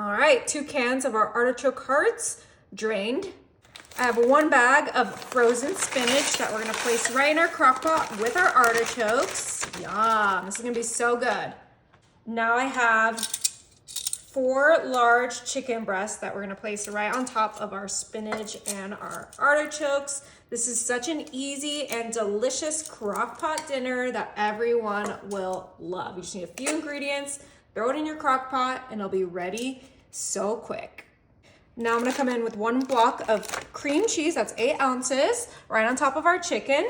All right, 2 cans of our artichoke hearts drained. I have 1 bag of frozen spinach that we're gonna place right in our crock pot with our artichokes. Yum, this is gonna be so good. Now I have 4 large chicken breasts that we're gonna place right on top of our spinach and our artichokes. This is such an easy and delicious crock pot dinner that everyone will love. You just need a few ingredients, throw it in your crock pot, and it'll be ready so quick. Now I'm gonna come in with 1 block of cream cheese, that's 8 ounces, right on top of our chicken.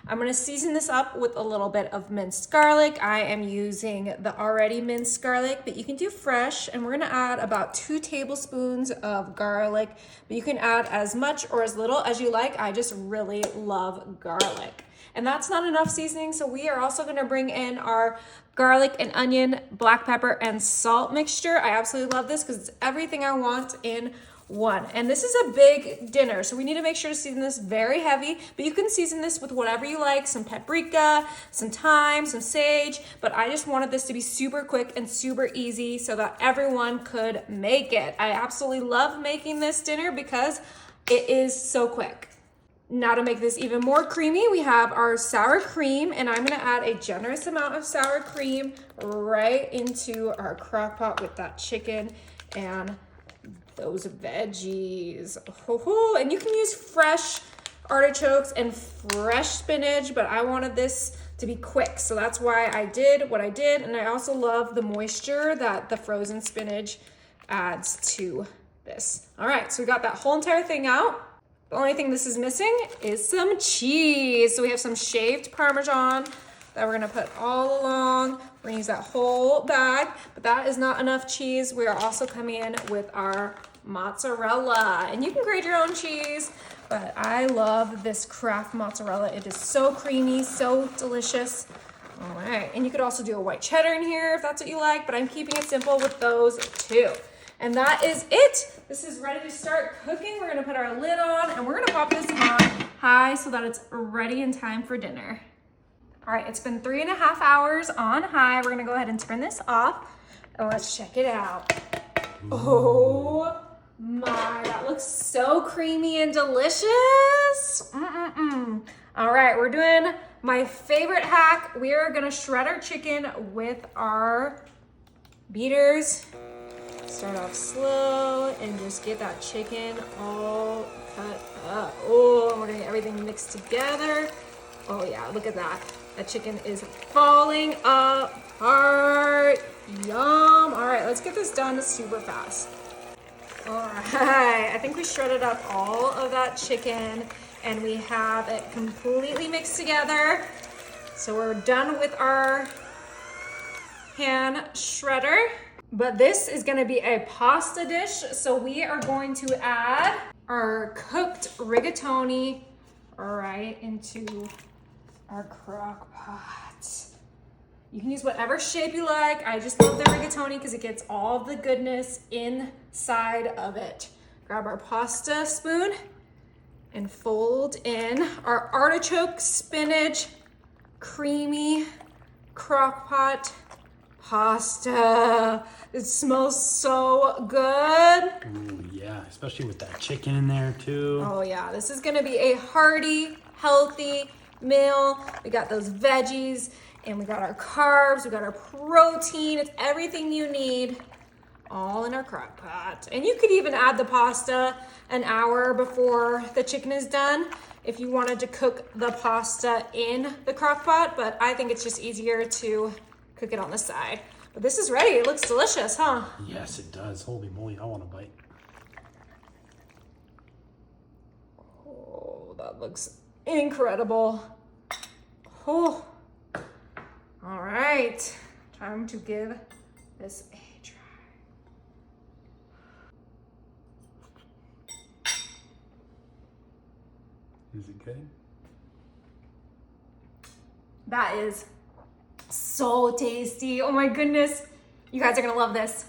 I'm gonna season this up with a little bit of minced garlic. I am using the already minced garlic, but you can do fresh, and we're gonna add about 2 tablespoons of garlic, but you can add as much or as little as you like. I just really love garlic. And that's not enough seasoning, so we are also gonna bring in our garlic and onion, black pepper, and salt mixture. I absolutely love this because it's everything I want in one. And this is a big dinner, so we need to make sure to season this very heavy, but you can season this with whatever you like, some paprika, some thyme, some sage, but I just wanted this to be super quick and super easy so that everyone could make it. I absolutely love making this dinner because it is so quick. Now to make this even more creamy, we have our sour cream, and I'm gonna add a generous amount of sour cream right into our crock pot with that chicken and those veggies. Oh, and you can use fresh artichokes and fresh spinach, but I wanted this to be quick, so that's why I did what I did. And I also love the moisture that the frozen spinach adds to this. All right, so we got that whole entire thing out. The only thing this is missing is some cheese. So we have some shaved Parmesan that we're gonna put all along. We're gonna use that whole bag, but that is not enough cheese. We are also coming in with our mozzarella, and you can grate your own cheese, but I love this Kraft mozzarella. It is so creamy, so delicious. All right, and you could also do a white cheddar in here if that's what you like, but I'm keeping it simple with those 2. And that is it. This is ready to start cooking. We're gonna put our lid on and we're gonna pop this on high so that it's ready in time for dinner. All right, it's been 3.5 hours on high. We're gonna go ahead and turn this off and let's check it out. Oh my, that looks so creamy and delicious. All right, we're doing my favorite hack. We are gonna shred our chicken with our beaters. Start off slow and just get that chicken all cut up. Oh, we're gonna get everything mixed together. Oh yeah, look at that. That chicken is falling apart. Yum. All right, let's get this done super fast. All right, I think we shredded up all of that chicken and we have it completely mixed together. So we're done with our hand shredder. But this is gonna be a pasta dish, so we are going to add our cooked rigatoni right into our crock pot. You can use whatever shape you like. I just love the rigatoni because it gets all the goodness inside of it. Grab our pasta spoon and fold in our artichoke, spinach, creamy crock pot pasta. It smells so good. Ooh, yeah, especially with that chicken in there too. Oh yeah, this is gonna be a hearty, healthy meal. We got those veggies and we got our carbs, we got our protein. It's everything you need all in our crock pot. And you could even add the pasta an hour before the chicken is done if you wanted to cook the pasta in the crock pot, but I think it's just easier to cook it on the side. But this is ready. It looks delicious, huh? Yes, it does. Holy moly, I want a bite. Oh, that looks incredible. Oh, all right. Time to give this a try. Is it good? That is so tasty. Oh my goodness. You guys are gonna love this.